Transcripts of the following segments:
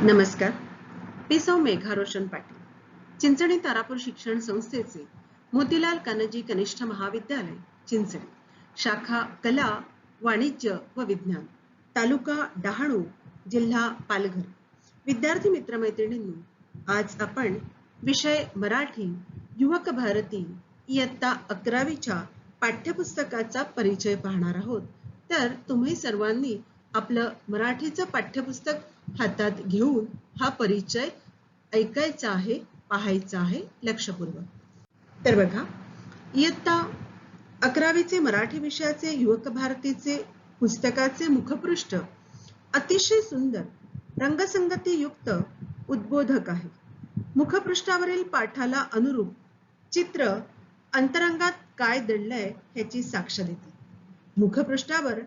नमस्कार. मी सौ मेघा रोशन पाटील. चिंचणी तारापूर शिक्षण संस्थेचे मोतीलाल कान्होजी कनिष्ठ महाविद्यालय चिंचणी, शाखा कला, वाणिज्य व विज्ञान, तालुका डहाणू, जिल्हा पालघर. विद्यार्थी मित्रमैत्रिणींनो, आज आपण विषय मराठी युवक भारती इयत्ता 11वीच्या पाठ्यपुस्तकाचा परिचय पाहणार आहोत. तर तुम्ही सर्वांनी आपलं मराठीचं पाठ्यपुस्तक हातात घेऊन हा परिचय ऐकायचा आहे, पाहायचा आहे लक्षपूर्वक. तर बघा, इयत्ता 11वीचे मराठी विषयाचे युवक भारतीचे पुस्तकाचे मुखपृष्ठ अतिशय सुंदर, रंगसंगतीयुक्त, उद्बोधक आहे. मुखपृष्ठावरील पाठाला अनुरूप चित्र अंतरंगात काय दडलंय ह्याची साक्ष देते. मुखपृष्ठावर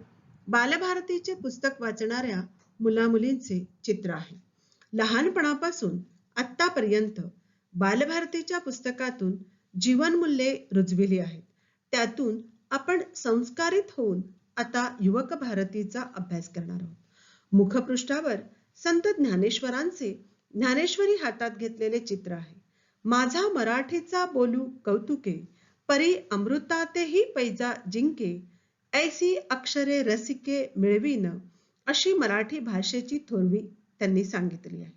बालभारतीचे पुस्तक वाचणाऱ्या मुलामुलींचे चित्र आहे. लहानपणापासून आतापर्यंत बालभारतीच्या पुस्तकातून जीवनमूल्ये रुजविली आहेत. त्यातून आपण संस्कारित होऊन आता युवक भारतीचा अभ्यास करणार आहोत. मुखपृष्ठावर संत ज्ञानेश्वरांचे ज्ञानेश्वरी हातात घेतलेले चित्र आहे. माझा मराठीचा बोलू कौतुके, परी अमृतातेही पैजा जिंके, ऐसी अक्षरे रसिके मिळवीन, अशी मराठी भाषेची थोरवी त्यांनी सांगितली आहे.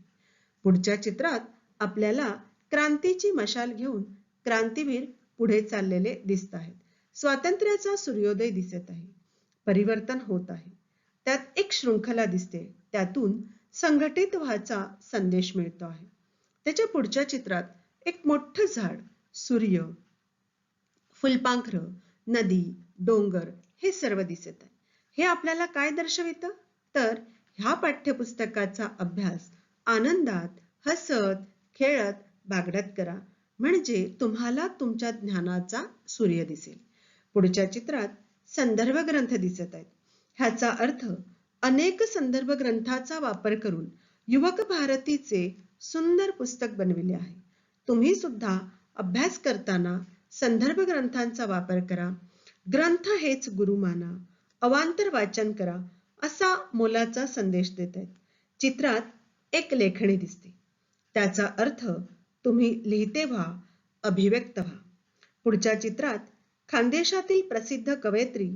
पुढच्या चित्रात आपल्याला क्रांतीची मशाल घेऊन क्रांतीवीर पुढे चाललेले दिसत आहेत. स्वातंत्र्याचा सूर्योदय दिसत आहे. परिवर्तन होत आहे. त्यात एक शृंखला दिसते. त्यातून संघटित व्हायचा संदेश मिळतो आहे. त्याच्या पुढच्या चित्रात एक मोठं झाड, सूर्य, फुलपाखरं, नदी, डोंगर हे सर्व दिसत आहे. हे आपल्याला काय दर्शवितं? तर ह्या पाठ्यपुस्तकाचा अभ्यास आनंदात, हसत, खेळत, बागडत करा, म्हणजे तुम्हाला तुमच्या ज्ञानाचा सूर्य दिसेल. पुढच्या चित्रात संदर्भ ग्रंथ दिसत आहेत. ह्याचा अर्थ अनेक संदर्भ ग्रंथाचा वापर करून युवक भारतीचे सुंदर पुस्तक बनविले आहे. तुम्ही सुद्धा अभ्यास करताना संदर्भ ग्रंथांचा वापर करा. ग्रंथ हेच गुरु माना, अवांतर वाचन करा, असा मोलाचा संदेश देत आहेत. चित्रात एक लेखणी दिसते. त्याचा अर्थ तुम्ही लिहिते व्हा, अभिव्यक्त व्हा. पुढच्या चित्रात खानदेशातील प्रसिद्ध कवयित्री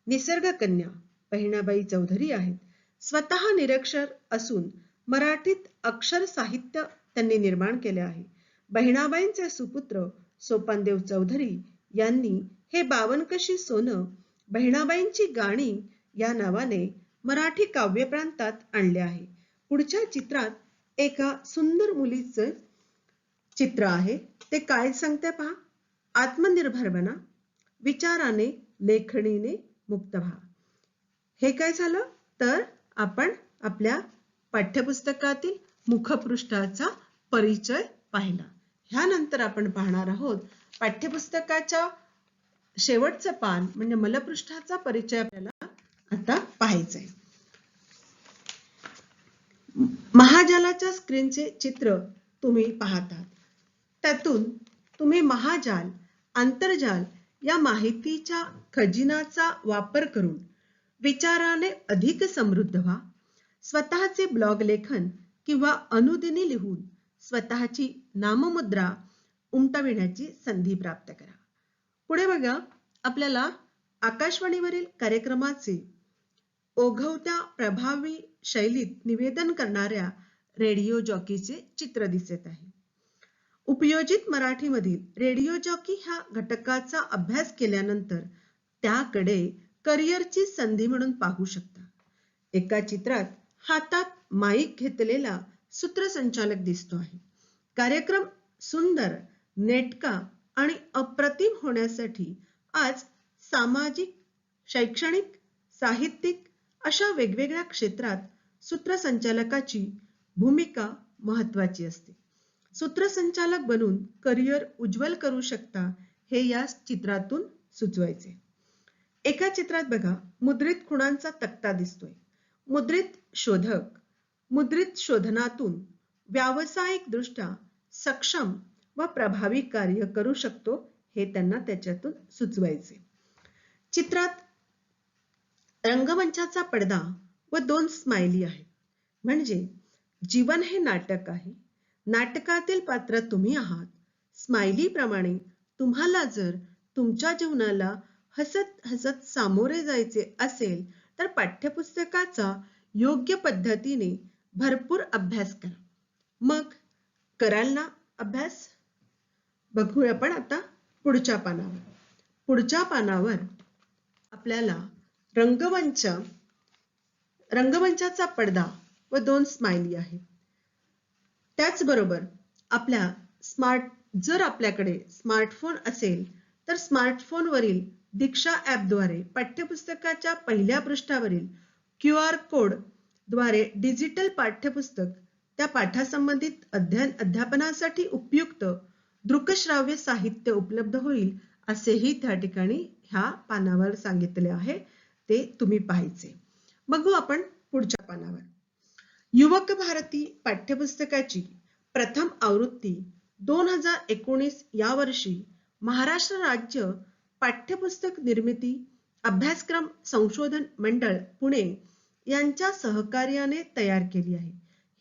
निसर्गकन्या बहिणाबाई चौधरी आहेत. स्वतः निरक्षर असून मराठीत अक्षर साहित्य त्यांनी निर्माण केले आहे. बहिणाबाईंचे सुपुत्र सोपानदेव चौधरी यांनी हे 52 कशी सोनं, बहिणाबाईंची गाणी या नावाने मराठी काव्यप्रांतात आणले आहे. पुढच्या चित्रात एका सुंदर मुलीचं चित्र आहे. ते काय सांगते पहा. आत्मनिर्भर बना, विचाराने, लेखणीने मुक्त व्हा. हे काय झालं? तर आपण आपल्या पाठ्यपुस्तकातील मुखपृष्ठाचा परिचय पाहिला. ह्यानंतर आपण पाहणार आहोत पाठ्यपुस्तकाच्या शेवटचं पान म्हणजे मलपृष्ठाचा परिचय आपल्याला आता पाहायचा आहे. महाजालाच्या स्क्रीनचे चित्र तुम्ही पाहतात. त्यातून तुम्ही महाजाल, आंतरजाल या माहितीच्या खजिनाचा वापर करून विचाराने अधिक समृद्ध व्हा. स्वतःचे ब्लॉग लेखन किंवा अनुदिनी लिहून स्वतःची नाममुद्रा उमटविण्याची संधी प्राप्त करा. पुढे बघा, आपल्याला आकाशवाणीवरील कार्यक्रमाचे ओघवत्या प्रभावी शैलीत निवेदन करणाऱ्या रेडिओ जॉकीचे चित्र दिसत आहे. उपयोजित मराठीमधील रेडिओ जॉकी ह्या घटकाचा अभ्यास केल्यानंतर त्याकडे करिअरची संधी म्हणून पाहू शकता. एका चित्रात हातात माईक घेतलेला सूत्रसंचालक दिसतो आहे. कार्यक्रम सुंदर, नेटका आणि अप्रतिम होण्यासाठी आज सामाजिक, शैक्षणिक, साहित्यिक अशा वेगवेगळ्या क्षेत्रात सूत्रसंचालकाची भूमिका महत्वाची असते. सूत्रसंचालक बनून करिअर उज्ज्वल करू शकता हे या चित्रातून सुचवायचे. एका चित्रात बघा, मुद्रित खुणांचा तक्ता दिसतोय. मुद्रित शोधक मुद्रित शोधनातून व्यावसायिक दृष्ट्या सक्षम व प्रभावी कार्य करू शकतो हे त्यांना त्याच्यातून सुचवायचे. चित्रात रंगमंचाचा पडदा व 2 स्माइली आहेत. म्हणजे जीवन हे नाटक आहे. नाटकातील पात्र तुम्ही आहात. स्माइली प्रमाणे तुम्हाला जर तुमच्या जीवनाला हसत हसत सामोरे जायचे असेल तर पाठ्यपुस्तकाचा योग्य पद्धतीने भरपूर अभ्यास करा. मग कराल ना अभ्यास? बघूया आपण आता पुढच्या पानावर. पुढच्या पानावर आपल्याला रंगमंचाचा पडदा व 2 स्माइली आहेत. त्याचबरोबर जर आपल्याकडे स्मार्टफोन असेल तर स्मार्टफोनवरील दीक्षा ॲपद्वारे पाठ्यपुस्तकाच्या पहिल्या पृष्ठावरील QR कोड द्वारे डिजिटल पाठ्यपुस्तक त्या पाठासंबंधित अध्यापनासाठी उपयुक्त दृकश्राव्य साहित्य उपलब्ध होईल असेही त्या ठिकाणी ह्या पानावर सांगितले आहे. ते तुम्ही पाहायचे. बघू आपण पुढच्या पानावर. युवक भारती पाठ्यपुस्तकाची प्रथम आवृत्ती 2019 या वर्षी महाराष्ट्र राज्य पाठ्यपुस्तक निर्मिती अभ्यासक्रम संशोधन मंडळ पुणे यांच्या सहकार्याने तयार केली आहे.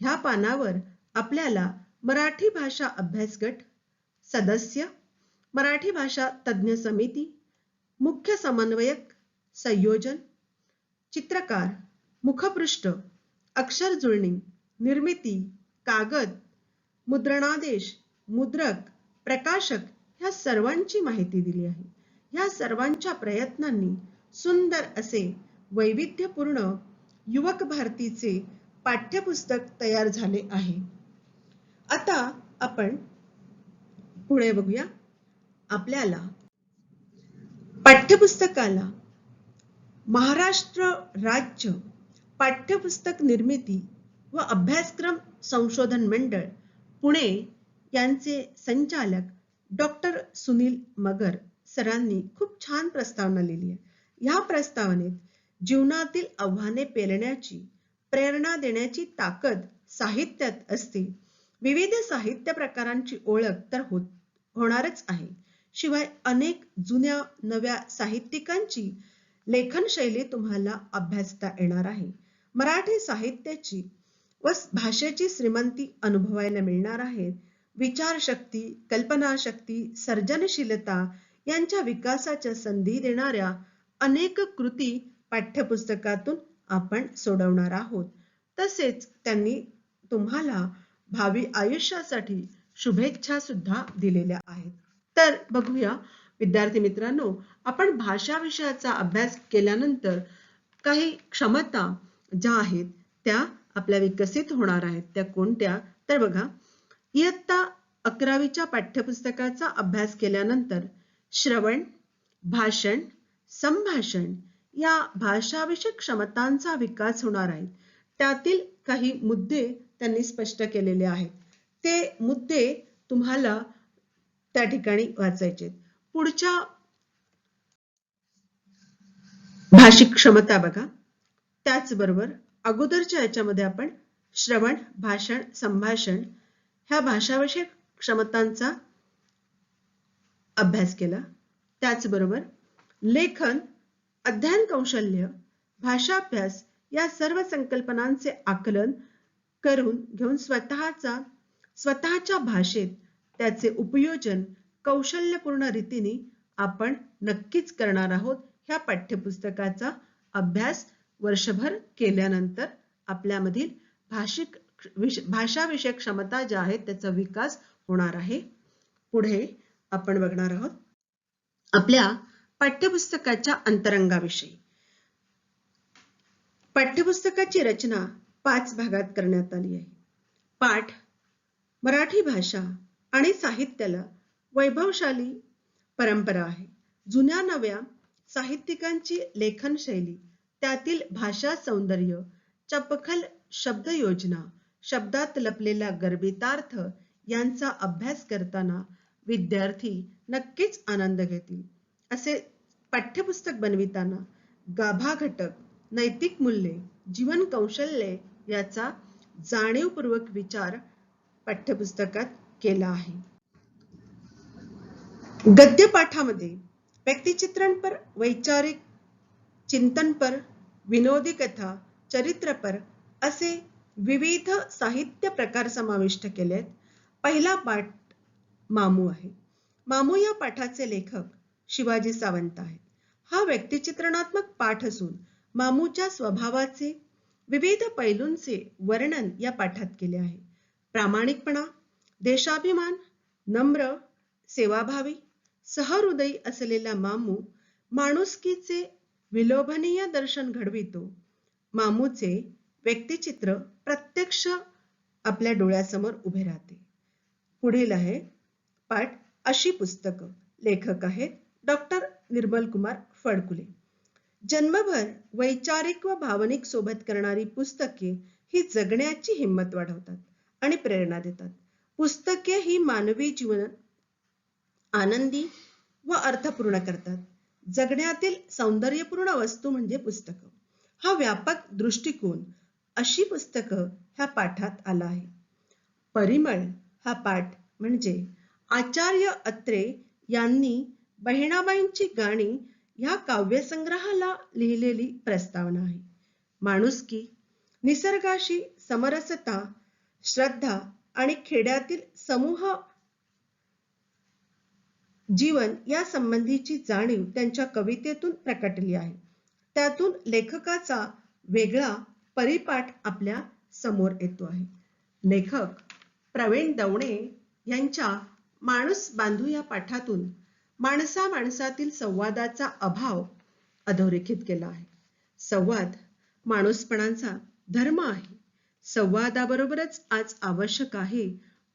ह्या पानावर आपल्याला मराठी भाषा अभ्यास गट सदस्य, मराठी भाषा तज्ञ समिती, मुख्य समन्वयक, संयोजन, चित्रकार, मुखपृष्ठ, अक्षर जुळणी, निर्मिती, कागद, मुद्रणादेश, मुद्रक, प्रकाशक ह्या सर्वांची माहिती दिली आहे. ह्या सर्वांच्या प्रयत्नांनी सुंदर असे वैविध्यपूर्ण युवक भारतीचे पाठ्यपुस्तक तयार झाले आहे. आता आपण पुढे बघूया. आपल्याला पाठ्यपुस्तकाला महाराष्ट्र राज्य पाठ्यपुस्तक निर्मिती व अभ्यासक्रम संशोधन मंडळ पुणे यांचे संचालक डॉक्टर सुनील मगर सरांनी खूप छान प्रस्तावना लिहिली आहे. ह्या प्रस्तावनेत जीवनातील आव्हाने पेलण्याची, प्रेरणा देण्याची ताकद साहित्यात असते. विविध साहित्य प्रकारांची ओळख तर होणारच आहे. शिवाय अनेक जुन्या नव्या साहित्यिकांची लेखन शैली तुम्हाला अभ्यासता येणार आहे. मराठी साहित्याची व भाषेची श्रीमंती अनुभवायला मिळणार आहे. विचारशक्ती, कल्पनाशक्ती, सर्जनशीलता यांच्या विकासाच्या संधी देणाऱ्या अनेक कृती पाठ्यपुस्तकातून आपण सोडवणार आहोत. तसेच त्यांनी तुम्हाला भावी आयुष्यासाठी शुभेच्छा सुद्धा दिलेल्या आहेत. तर बघूया विद्यार्थी मित्रांनो, आपण भाषा विषयाचा अभ्यास केल्यानंतर काही क्षमता ज्या आहेत त्या आपल्या विकसित होणार आहेत. त्या कोणत्या? तर बघा, इयत्ता 11वीच्या पाठ्यपुस्तकाचा अभ्यास केल्यानंतर श्रवण, भाषण, संभाषण या भाषाविषयक क्षमतांचा विकास होणार आहे. त्यातील काही मुद्दे त्यांनी स्पष्ट केलेले आहेत. ते मुद्दे तुम्हाला त्या ठिकाणी वाचायचे. पुढच्या भाषिक क्षमता बघा. त्याचबरोबर अगोदरच्या याच्यामध्ये आपण श्रवण, भाषण, संभाषण ह्या भाषाविषयक क्षमतांचा अभ्यास केला. त्याचबरोबर लेखन, अध्ययन कौशल्य, भाषाभ्यास या सर्व संकल्पनांचे आकलन करून घेऊन स्वतःच्या भाषेत त्याचे उपयोजन कौशल्यपूर्ण रीतीने आपण नक्कीच करणार आहोत. ह्या पाठ्यपुस्तकाचा अभ्यास वर्षभर केल्यानंतर आपल्यामधील भाषाविषयक क्षमता ज्या आहेत त्याचा विकास होणार आहे. पुढे आपण बघणार आहोत आपल्या पाठ्यपुस्तकाच्या अंतरंगाविषयी. पाठ्यपुस्तकाची रचना 5 भागात करण्यात आली आहे. पाठ, मराठी भाषा आणि साहित्याला वैभवशाली परंपरा आहे. जुन्या नव्या साहित्यिकांची लेखन शैली, त्यातील भाषा सौंदर्य, चपखल शब्दयोजना, शब्दात लपलेला गर्भितार्थ यांचा अभ्यास करताना विद्यार्थी नक्कीच आनंद घेतील. असे पाठ्यपुस्तक बनविताना गाभा घटक, नैतिक मूल्ये, जीवन कौशल्ये याचा जाणीवपूर्वक विचार पाठ्यपुस्तकात केला आहे. गद्यपाठामध्ये व्यक्तिचित्रणपर, वैचारिक चिंतनपर, विनोदी कथा, चरित्रपर असे विविध साहित्य प्रकार समाविष्ट केलेत. पहिला पाठ मामू आहे. मामू या पाठाचे लेखक शिवाजी सावंत आहेत. हा व्यक्तिचित्रणात्मक पाठ असून मामूच्या स्वभावाचे विविध पैलूंचे वर्णन या पाठात केले आहे. प्रामाणिकपणा, देशाभिमान, नम्र, सेवाभावी, सहृदयी असलेला मामू माणुसकीचे विलोभनीय दर्शन घडवितो. मामूचे व्यक्तिचित्र प्रत्यक्ष आपल्या डोळ्यासमोर उभे राहते. पुढील आहे पाठ अशी पुस्तकं. लेखक आहेत डॉक्टर निर्मल कुमार फडकुले. जन्मभर वैचारिक व भावनिक सोबत करणारी पुस्तके ही जगण्याची हिंमत वाढवतात आणि प्रेरणा देतात. पुस्तके ही मानवी जीवन आनंदी व अर्थपूर्ण करतात. जगण्यातील सौंदर्यपूर्ण वस्तू म्हणजे पुस्तकं. हा व्यापक दृष्टिकोन अशी पुस्तकं ह्या पाठात आला आहे. परिमळ हा पाठ म्हणजे आचार्य अत्रे यांनी बहिणाबाईंची गाणी ह्या काव्यसंग्रहाला लिहिलेली प्रस्तावना आहे. माणुसकी, निसर्गाशी समरसता, श्रद्धा आणि खेड्यातील समूह जीवन या संबंधीची जाणीव त्यांच्या कवितेतून प्रकटली आहे. त्यातून लेखकाचा वेगळा परिपाठ आपल्या समोर येतो आहे. लेखक प्रवीण दवणे यांच्या माणूस बांधू या पाठातून माणसा माणसातील संवादाचा अभाव अधोरेखित केला आहे. संवाद माणूसपणाचा धर्म आहे. संवादाबरोबरच आज आवश्यक आहे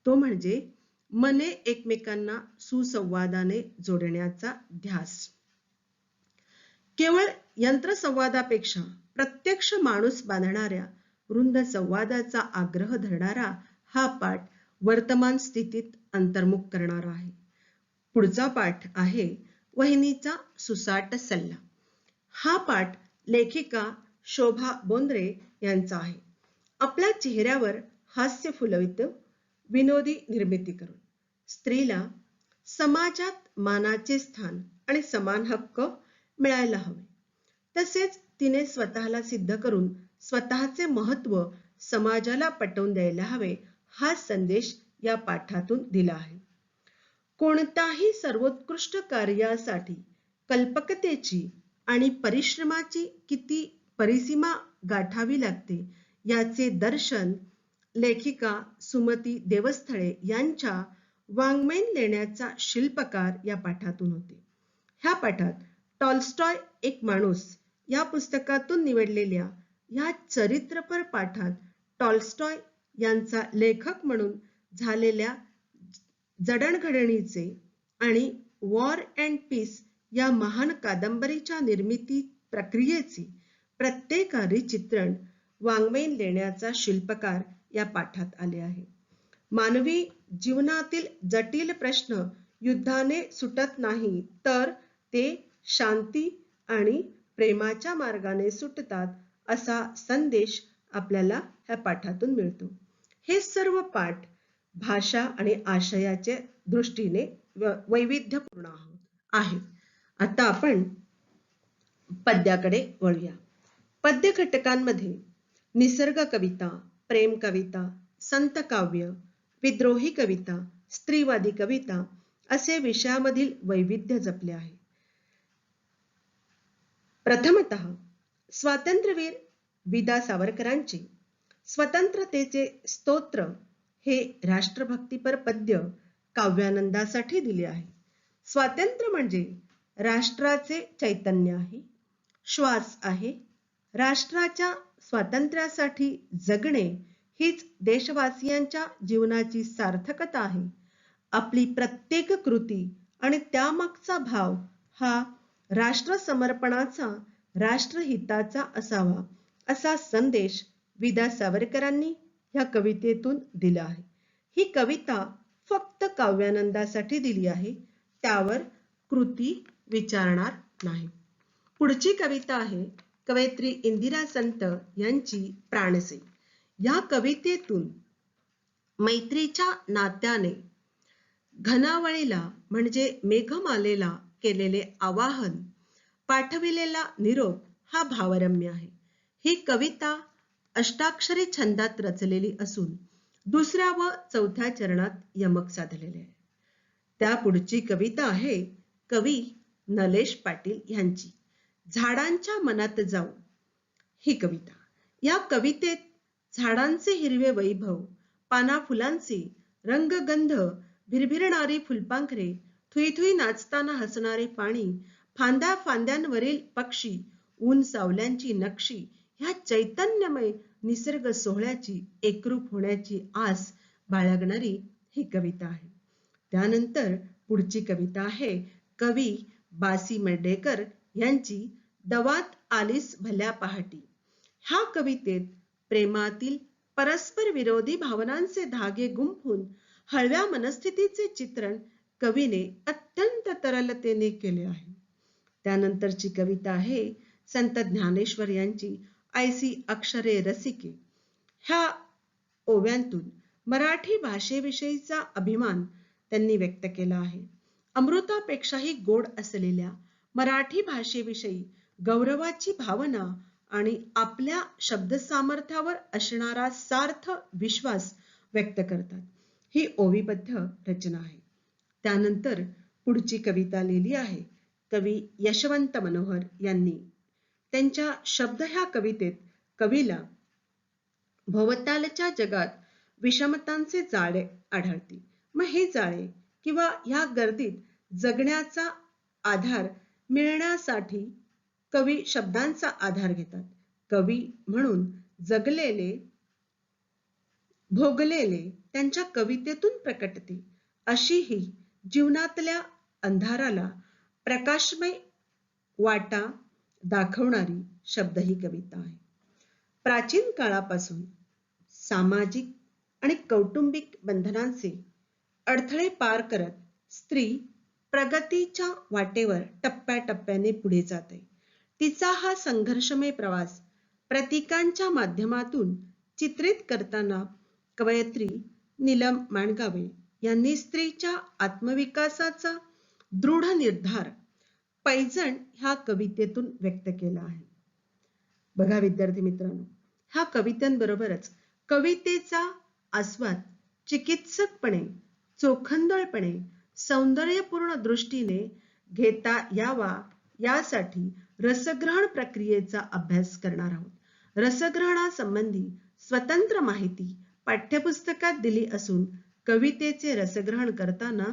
तो म्हणजे मने एकमेकांना सुसंवादाने जोडण्याचा ध्यास. केवळ यंत्रसंवादापेक्षा प्रत्यक्ष माणूस बांधणाऱ्या वृंद संवादाचा आग्रह धरणारा हा पाठ वर्तमान स्थितीत अंतर्मुख करणारा आहे. पुढचा पाठ आहे वहिनीचा सुसाट सल्ला. हा पाठ लेखिका शोभा बोंद्रे यांचा आहे. आपल्या चेहऱ्यावर हास्य फुलवित विनोदी निर्मिती करून स्त्रीला समाजात मानाचे स्थान आणि समान हक्क मिळायला हवे. तसेच तिने स्वतःला सिद्ध करून स्वतःचे महत्त्व समाजाला पटवून द्यायला हवे हा संदेश या पाठातून दिला आहे. कोणत्याही सर्वोत्कृष्ट कार्यासाठी कल्पकतेची आणि परिश्रमाची किती परिसीमा गाठावी लागते याचे दर्शन लेखिका सुमती देवस्थळे यांच्या वाङ्मयीन लेण्याचा शिल्पकार या पाठातून होते. ह्या पाठात टॉल्स्टॉय एक माणूस या पुस्तकातून निवडलेल्या ह्या चरित्रपर पाठात टॉल्स्टॉय यांचा लेखक म्हणून झालेल्या जडणघडणीचे आणि वॉर अँड पीस या महान कादंबरीच्या निर्मिती प्रक्रियेचे प्रत्येकारी चित्रण वाङ्मयीन लेण्याचा शिल्पकार या पाठात आले आहे. मानवी जीवनातील जटिल प्रश्न युद्धाने सुटत नाही तर ते शांती आणि प्रेमाच्या मार्गाने सुटतात असा संदेश आपल्याला ह्या पाठातून मिळतो. हे सर्व पाठ भाषा आणि आशयाच्या दृष्टीने वैविध्यपूर्ण आहेत. आता आपण पद्याकडे वळूया. पद्य घटकांमध्ये निसर्ग कविता, प्रेम कविता, संत काव्य, विद्रोही कविता, स्त्रीवादी कविता असे विषयामधील वैविध्य जपले आहे. प्रथमतः स्वातंत्र्यवीर वि.दा. सावरकरांचे स्वतंत्रतेचे स्तोत्र हे राष्ट्रभक्तीपर पद्य काव्यानंदासाठी दिले आहे. स्वातंत्र्य म्हणजे राष्ट्राचे चैतन्य आहे, श्वास आहे. राष्ट्राच्या स्वातंत्र्यासाठी जगणे हीच देशवासियांच्या जीवनाची सार्थकता आहे. आपली प्रत्येक कृती आणि त्यामागचा भाव हा राष्ट्रसमर्पणाचा, राष्ट्रहिताचा असावा असा संदेश वि.दा. सावरकरांनी ह्या कवितेतून दिला आहे. ही कविता फक्त काव्यानंदासाठी दिली आहे, त्यावर कृती विचारणार नाही. पुढची कविता आहे कवयित्री इंदिरा संत यांची प्राणसे. या कवितेतून मैत्रीच्या नात्याने घनावळीला म्हणजे मेघमालेला केलेले आवाहन, पाठविलेला निरोप हा भावरम्य आहे. ही कविता अष्टाक्षरी छंदात रचलेली असून दुसऱ्या व चौथ्या चरणात यमक साधलेले आहे. त्या पुढची कविता आहे कवी नलेश पाटील यांची, झाडांच्या मनात जाऊ. ही कविता, या कवितेत झाडांचे हिरवे वैभव, पाना फुलांचे रंगगंध, भिरभिरणारी फुलपाखरे, थुई थुई नाचताना हसणारे पाणी, फांद्या फांद्यांवरील पक्षी, ऊन सावल्यांची नक्षी, ह्या चैतन्यमय निसर्ग सोहळ्याची एकरूप होण्याची आस बाळगणारी ही कविता आहे. त्यानंतर पुढची कविता आहे कवी बासी मर्ढेकर यांची, दवात आलीस भल्या पहाटी. ह्या कवितेत प्रेमातील परस्पर विरोधी भावनांचे धागे गुंफून हळव्या मनस्थितीचे चित्रण कवीने अत्यंत तरलतेने केले आहे. त्यानंतरची कविता आहे संत ज्ञानेश्वर यांची, ऐसी अक्षरे रसिके. ह्या ओव्यांतून मराठी भाषेविषयीचा अभिमान त्यांनी व्यक्त केला आहे. अमृतापेक्षाही गोड असलेल्या मराठी भाषेविषयी गौरवाची भावना आणि आपल्या शब्दसामर्थ्यावर असणारा सार्थ विश्वास व्यक्त करतात. ही ओवीबद्ध रचना आहे. त्यानंतर पुढची कविता लिहिली आहे कवी यशवंत मनोहर यांनी. त्यांच्या शब्द ह्या कवितेत कवीला भोवतालच्या जगात विषमतांचे जाळे आढळते. मग हे जाळे किंवा ह्या गर्दीत जगण्याचा आधार मिळण्यासाठी कवी शब्दांचा आधार घेतात. कवी म्हणून जगलेले, भोगलेले त्यांच्या कवितेतून प्रकटते. अशी ही जीवनातल्या अंधाराला प्रकाशमय वाटा दाखवणारी शब्द ही कविता आहे. प्राचीन काळापासून सामाजिक आणि कौटुंबिक बंधनांचे अडथळे पार करत स्त्री प्रगतीच्या वाटेवर टप्प्याटप्प्याने पुढे जाते. तिचा हा संघर्षमय प्रवास प्रतीकांच्या माध्यमातून चित्रित करताना कवयित्री नीलम माणगावे यांनी स्त्रीच्या आत्मविकासाचा दृढ निर्धार पैजण ह्या कवितेतून व्यक्त केला आहे. बघा विद्यार्थी मित्रांनो, ह्या कवितांबरोबरच कवितेचा आस्वाद चिकित्सकपणे, चोखंदळपणे, सौंदर्यपूर्ण दृष्टीने घेता यावा यासाठी रसग्रहण प्रक्रियेचा अभ्यास करणार आहोत. रसग्रहणासंबंधी स्वतंत्र माहिती पाठ्यपुस्तकात दिली असून कवितेचे रसग्रहण करताना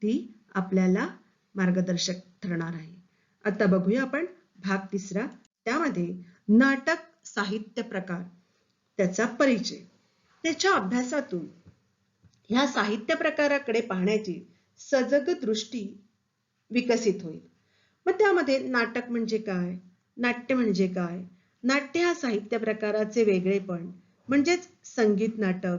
ती आपल्याला मार्गदर्शक ठरणार आहे. आता बघूया आपण भाग 3. त्यामध्ये नाटक साहित्य प्रकार, त्याचा परिचय, त्याच्या अभ्यासातून ह्या साहित्य प्रकाराकडे पाहण्याची सजग दृष्टी विकसित होईल. मग त्यामध्ये नाटक म्हणजे काय, नाट्य म्हणजे काय, नाट्य हा साहित्य प्रकाराचे वेगळेपण म्हणजेच संगीत नाटक,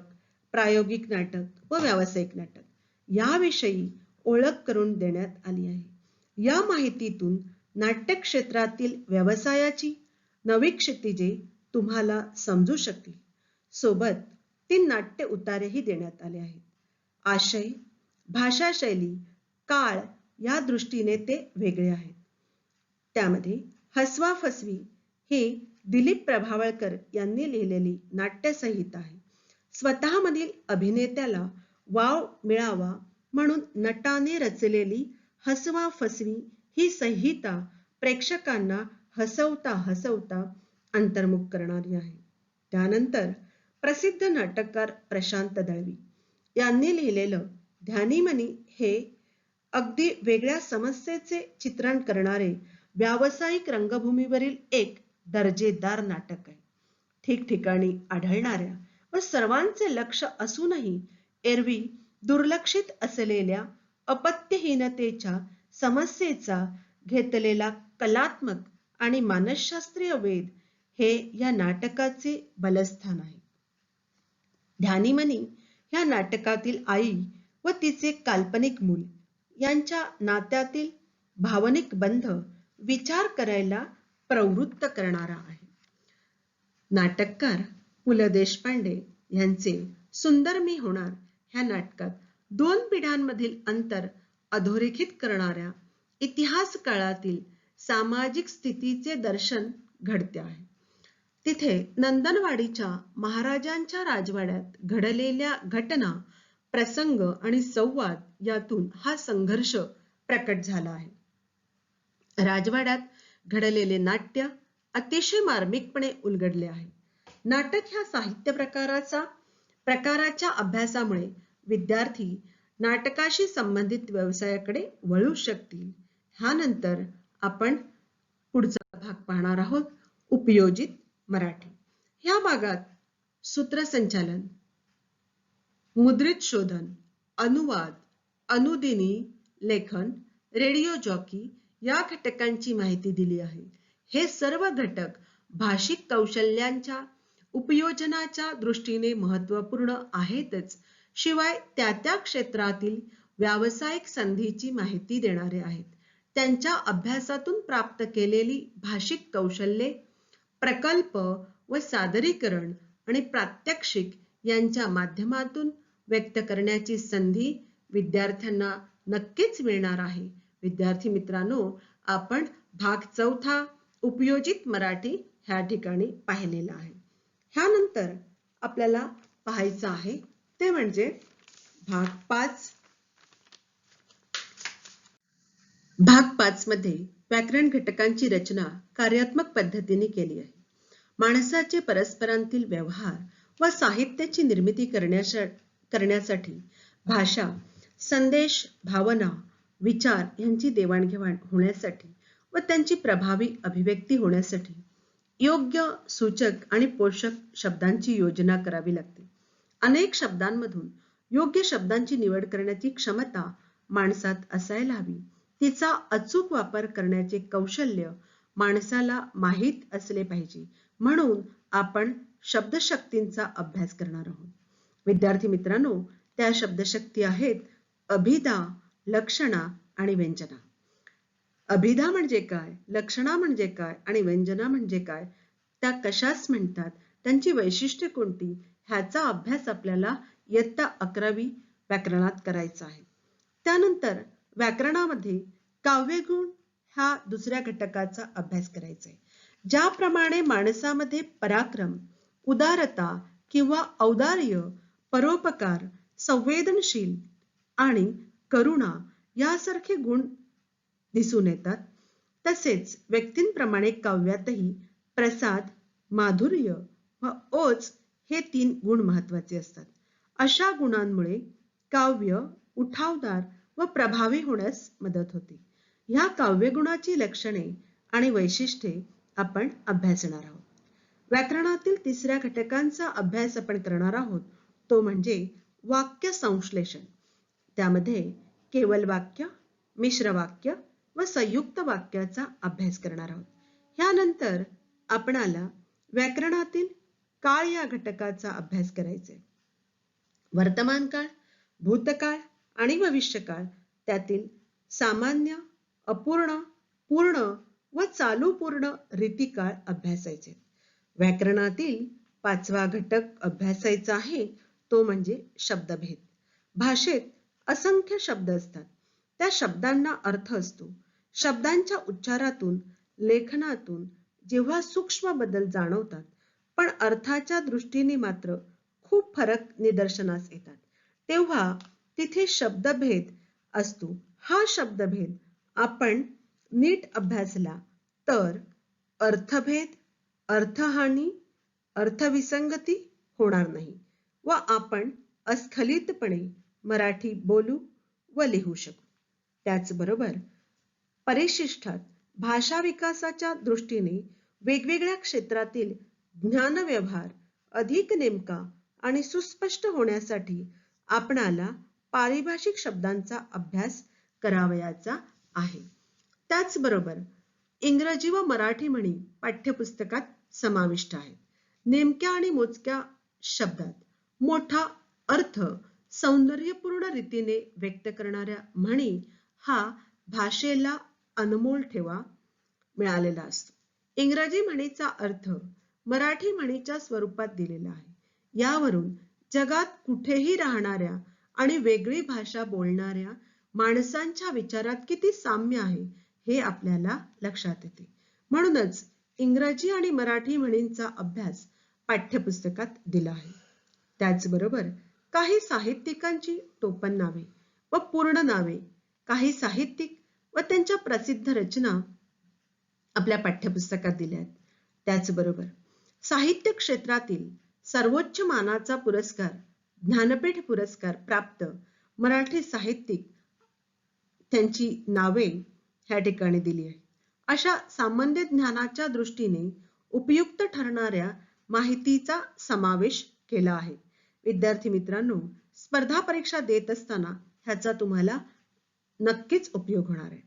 प्रायोगिक नाटक व व्यावसायिक नाटक याविषयी ओळख करून देण्यात आली आहे. या माहितीतून नाट्य क्षेत्रातील व्यवसायाची नवी क्षितिजे तुम्हाला समजू शकतील. सोबत 3 नाट्य उतारेही देण्यात आले आहेत. आशय, भाषाशैली, काळ या दृष्टीने ते वेगळे आहेत. त्यामध्ये हसवा फसवी ही दिलीप प्रभावळकर यांनी लिहिलेली नाट्यसंहिता आहे. स्वतःमधील अभिनेत्याला वाव मिळावा म्हणून नटाने रचलेली हसवा फसवी ही संहिता प्रेक्षकांना हसवता हसवता अंतर्मुख करणारी आहे. त्यानंतर प्रसिद्ध नाटककार प्रशांत दळवी यांनी लिहिलेलं ध्यानीमनी हे अगदी वेगळ्या समस्येचे चित्रण करणारे व्यावसायिक रंगभूमीवरील एक दर्जेदार नाटक आहे. ठिकठिकाणी आढळणाऱ्या व सर्वांचे लक्ष असूनही एरवी दुर्लक्षित असलेल्या अपत्यहीनतेच्या समस्येचा घेतलेला कलात्मक आणि मानसशास्त्रीय वेध हे या नाटकाचे बलस्थान आहे. ध्यानीमनी ह्या नाटकातील आई व तिचे काल्पनिक मूल यांच्या नात्यातील भावनिक बंध विचार करायला प्रवृत्त करणारा आहे. नाटककार पु ल देशपांडे यांचे सुंदर मी होणार ह्या नाटकात 2 पिढ्यांमधील अंतर अधोरेखित करणाऱ्या इतिहास काळातील सामाजिक स्थितीचे दर्शन घडते आहे. तिथे नंदनवाडीच्या महाराजांच्या राजवाड्यात घडलेल्या घटना, प्रसंग आणि संवाद यातून हा संघर्ष प्रकट झाला आहे. राजवाड्यात घडलेले नाट्य अतिशय मार्मिकपणे उलगडले आहे. नाटक ह्या साहित्य प्रकाराच्या अभ्यासामुळे विद्यार्थी नाटकाशी संबंधित व्यवसायाकडे वळू शकतील. ह्यानंतर आपण पुढचा भाग पाहणार आहोत, उपयोजित मराठी. ह्या भागात सूत्रसंचालन, मुद्रित शोधन, अनुवाद, अनुदिनी लेखन, रेडिओ जॉकी या घटकांची माहिती दिली आहे. हे सर्व घटक भाषिक कौशल्यांच्या उपयोजनाच्या दृष्टीने महत्त्वपूर्ण आहेतच, शिवाय त्या क्षेत्रातील व्यावसायिक संधीची माहिती देणारे आहेत. त्यांच्या अभ्यासातून प्राप्त केलेली भाषिक कौशल्ये प्रकल्प व सादरीकरण आणि प्रात्यक्षिक यांच्या माध्यमातून व्यक्त करण्याची संधी विद्यार्थ्यांना नक्कीच मिळणार आहे. विद्यार्थी मित्रांनो, आपण भाग 4 उपयोजित मराठी ह्या ठिकाणी पाहिलेला आहे. ह्यानंतर आपल्याला पाहायचं आहे ते म्हणजे भाग 5. भाग 5 मध्ये व्याकरण घटकांची रचना कार्यात्मक पद्धतीने केली आहे. माणसाचे परस्परांतील व्यवहार व साहित्याची निर्मिती करण्यासाठी भाषा, संदेश, भावना, विचार यांची देवाणघेवाण होण्यासाठी व त्यांची प्रभावी अभिव्यक्ती होण्यासाठी योग्य सूचक आणि पोषक शब्दांची योजना करावी लागते. अनेक शब्दांमधून योग्य शब्दांची निवड करण्याची क्षमता माणसात असायला हवी. तिचा अचूक वापर करण्याचे कौशल्य माणसाला माहीत असले पाहिजे. म्हणून आपण शब्दशक्तींचा अभ्यास करणार आहोत. विद्यार्थी मित्रांनो, त्या शब्दशक्ती आहेत अभिधा, लक्षणा आणि व्यंजना. अभिधा म्हणजे काय, लक्षणा म्हणजे काय आणि व्यंजना म्हणजे काय, त्या कशास म्हणतात, त्यांची वैशिष्ट्ये कोणती, ह्याचा अभ्यास आपल्याला इयत्ता 11वी व्याकरणात करायचा आहे. त्यानंतर व्याकरणामध्ये काव्यगुण ह्या दुसऱ्या घटकाचा अभ्यास करायचा आहे. ज्याप्रमाणे माणसामध्ये पराक्रम, उदारता किंवा औदार्य, परोपकार, संवेदनशील आणि करुणा यासारखे गुण दिसून येतात, तसेच व्यक्तींप्रमाणे काव्यातही प्रसाद, माधुर्य व ओज हे 3 गुण महत्वाचे असतात. अशा गुणांमुळे काव्य उठावदार व प्रभावी होण्यास मदत होते. ह्या काव्यगुणाची लक्षणे आणि वैशिष्ट्ये आपण अभ्यासणार आहोत. व्याकरणातील 3ऱ्या घटकांचा अभ्यास आपण करणार आहोत, तो म्हणजे वाक्य संश्लेषण. त्यामध्ये केवल वाक्य, मिश्र वाक्य व संयुक्त वाक्याचा अभ्यास करणार आहोत. ह्यानंतर आपणाला व्याकरणातील काळ या घटकाचा अभ्यास करायचा आहे. वर्तमान काळ, भूतकाळ आणि भविष्यकाळ त्यातील सामान्य, अपूर्ण, पूर्ण व चालू पूर्ण रीतिकाळ अभ्यासायचे. व्याकरणातील 5वा घटक अभ्यासायचा आहे, तो म्हणजे शब्दभेद. भाषेत असंख्य शब्द असतात. त्या शब्दांना अर्थ असतो. शब्दांच्या उच्चारातून, लेखनातून जेव्हा सूक्ष्म बदल जाणवतात, पण अर्थाच्या दृष्टीने मात्र खूप फरक निदर्शनास येतात, तेव्हा तिथे शब्दभेद असतो. हा शब्दभेद आपण नीट अभ्यासला तर अर्थभेद, अर्थहानी, अर्थविसंगती होणार नाही व आपण अस्खलितपणे मराठी बोलू व लिहू शकू. त्याचबरोबर परिशिष्टात भाषा विकासाच्या दृष्टीने वेगवेगळ्या क्षेत्रातील ज्ञानव्यवहार अधिक नेमका आणि सुस्पष्ट होण्यासाठी आपणाला पारिभाषिक शब्दांचा अभ्यास करावयाचा आहे. त्याचबरोबर इंग्रजी व मराठी म्हणी पाठ्यपुस्तकात समाविष्ट आहेत. नेमक्या आणि मोजक्या शब्दात मोठा अर्थ सौंदर्यपूर्ण रीतीने व्यक्त करणाऱ्या म्हणी हा भाषेला अनमोल ठेवा मिळालेला असतो. इंग्रजी म्हणीचा अर्थ मराठी म्हणीच्या स्वरूपात दिलेला आहे. यावरून जगात कुठेही राहणाऱ्या आणि वेगळी भाषा बोलणाऱ्या माणसांच्या विचारात किती साम्य आहे हे आपल्याला लक्षात येते. म्हणूनच इंग्रजी आणि मराठी म्हणींचा अभ्यास पाठ्यपुस्तकात दिला आहे. त्याचबरोबर काही साहित्यिकांची टोपण नावे व पूर्ण नावे, काही साहित्यिक व त्यांच्या प्रसिद्ध रचना आपल्या पाठ्यपुस्तकात दिल्या आहेत. त्याचबरोबर साहित्य क्षेत्रातील सर्वोच्च मानाचा पुरस्कार ज्ञानपीठ पुरस्कार प्राप्त मराठी साहित्यिक त्यांची नावे ह्या ठिकाणी दिली आहे. अशा सामान्य ज्ञानाच्या दृष्टीने उपयुक्त ठरणाऱ्या माहितीचा समावेश केला आहे. विद्यार्थी मित्रांनो, स्पर्धा परीक्षा देत असताना ह्याचा तुम्हाला नक्कीच उपयोग होणार आहे.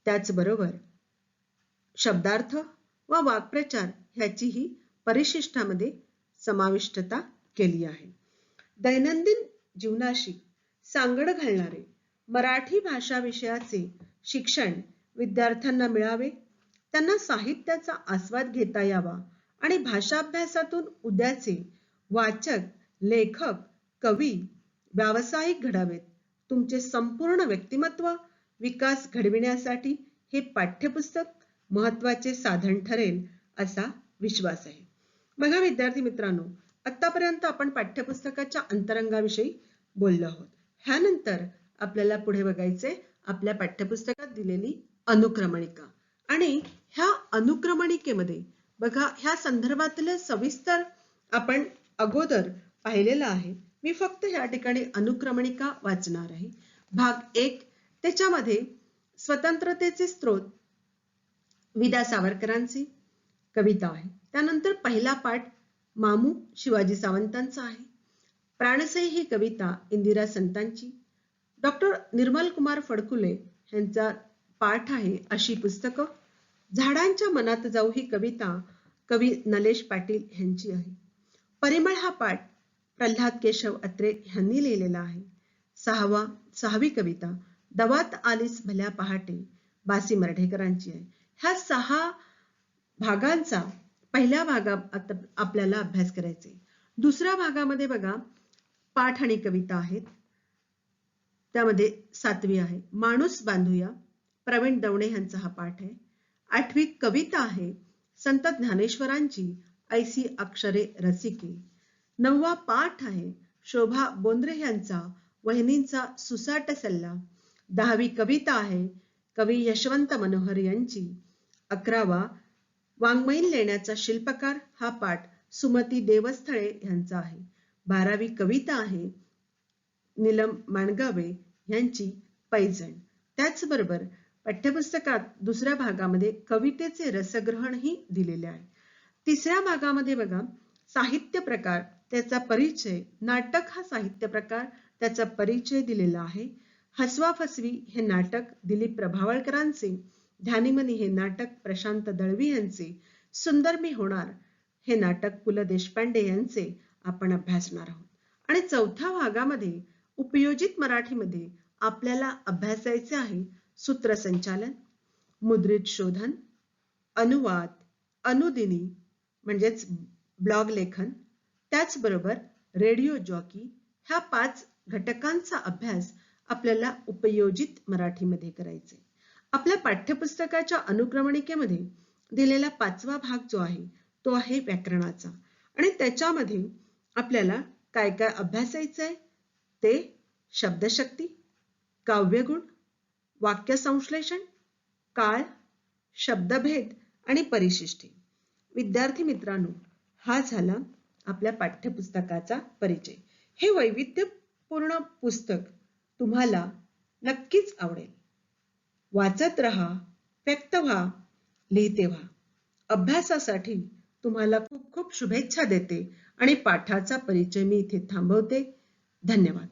त्याचबरोबर शब्दार्थ व वाक्प्रचार ह्याचीही परिशिष्टामध्ये समाविष्टता केली आहे. दैनंदिन जीवनाशी सांगड घालणारे मराठी भाषा विषयाचे शिक्षण विद्यार्थ्यांना मिळावे, त्यांना साहित्याचा आस्वाद घेता यावा आणि भाषाभ्यासातून उद्याचे वाचक, लेखक, कवी, व्यावसायिक घडावेत. तुमचे संपूर्ण व्यक्तिमत्व विकास घडविण्यासाठी हे पाठ्यपुस्तक महत्त्वाचे साधन ठरेल असा विश्वास आहे. बघा विद्यार्थी मित्रांनो, आतापर्यंत आपण पाठ्यपुस्तकाच्या अंतरंगाविषयी बोललो आहोत. ह्यानंतर आपल्याला पुढे बघायचे आपल्या पाठ्यपुस्तकात दिलेली अनुक्रमणिका. आणि ह्या अनुक्रमणिकेमध्ये बघा ह्या संदर्भातलं सविस्तर आपण अगोदर पाहिलेलं आहे. मी फक्त ह्या ठिकाणी अनुक्रमणिका वाचणार आहे. भाग 1 त्याच्यामध्ये स्वतंत्रतेचे स्त्रोत विदा सावरकरांची कविता आहे. त्यानंतर पहिला पाठ मामू शिवाजी सावंतांचा आहे. प्राणसई ही कविता इंदिरा संतांची. डॉक्टर निर्मल कुमार फडकुले यांचा पाठ आहे अशी पुस्तकं. झाडांच्या मनात जाऊ ही कविता कवी नलेश पाटील यांची आहे. परिमळ हा पाठ प्रल्हाद केशव अत्रे यांनी लिहिलेला आहे. सहावी कविता दवात आलीस भल्या पहाटे बासी मर्ढेकरांची आहे. ह्या 6 भागांचा पहिल्या भागात आपल्याला अभ्यास करायचा आहे. दुसऱ्या भागामध्ये बघा पाठ आणि कविता आहेत. त्यामध्ये 7वी आहे माणूस बांधूया, प्रवीण दवणे यांचा हा पाठ आहे. 8वी कविता आहे संत ज्ञानेश्वरांची ऐसी अक्षरे रसिके. 9वा पाठ आहे शोभा बोंद्रे यांचा वहिनींचा सुसाट सल्ला. 10वी कविता आहे कवी यशवंत मनोहर यांची. 11वा वाङ्मयीन लेण्याचा शिल्पकार हा पाठ सुमती देवस्थळे यांचा आहे. 12वी कविता आहे नीलम माणगावे यांची पैजण. त्याचबरोबर पाठ्यपुस्तकात दुसऱ्या भागामध्ये कवितेचे रसग्रहणही दिलेले आहे. तिसऱ्या भागामध्ये बघा साहित्य प्रकार त्याचा परिचय, नाटक हा साहित्य प्रकार त्याचा परिचय दिलेला आहे. हसवा फसवी हे नाटक दिलीप प्रभावळकरांचे. ध्यानीमनी हे नाटक प्रशांत दळवी यांचे. सुंदर मी होणार हे नाटक पु ल देशपांडे यांचे आपण अभ्यासणार आहोत. आणि चौथ्या भागामध्ये उपयोजित मराठीमध्ये आपल्याला अभ्यासायचे आहे सूत्रसंचालन, मुद्रित शोधन, अनुवाद, अनुदिनी म्हणजेच ब्लॉग लेखन, त्याचबरोबर रेडिओ जॉकी. ह्या 5 घटकांचा अभ्यास आपल्याला उपयोजित मराठीमध्ये करायचे. आपल्या पाठ्यपुस्तकाच्या अनुक्रमणिकेमध्ये दिलेला 5वा भाग जो आहे तो आहे व्याकरणाचा. आणि त्याच्यामध्ये आपल्याला काय काय अभ्यासायचं आहे ते शब्दशक्ती, काव्यगुण, वाक्य संश्लेषण, काळ, शब्दभेद आणि परिशिष्टे. विद्यार्थी मित्रांनो, हा झाला आपल्या पाठ्यपुस्तकाचा परिचय. हे वैविध्यपूर्ण पुस्तक तुम्हाला नक्कीच आवडेल. वाचत रहा, व्यक्त व्हा, लिहिते व्हा. अभ्यासासाठी तुम्हाला खूप खूप शुभेच्छा देते आणि पाठाचा परिचय मी इथे थांबवते. धन्यवाद.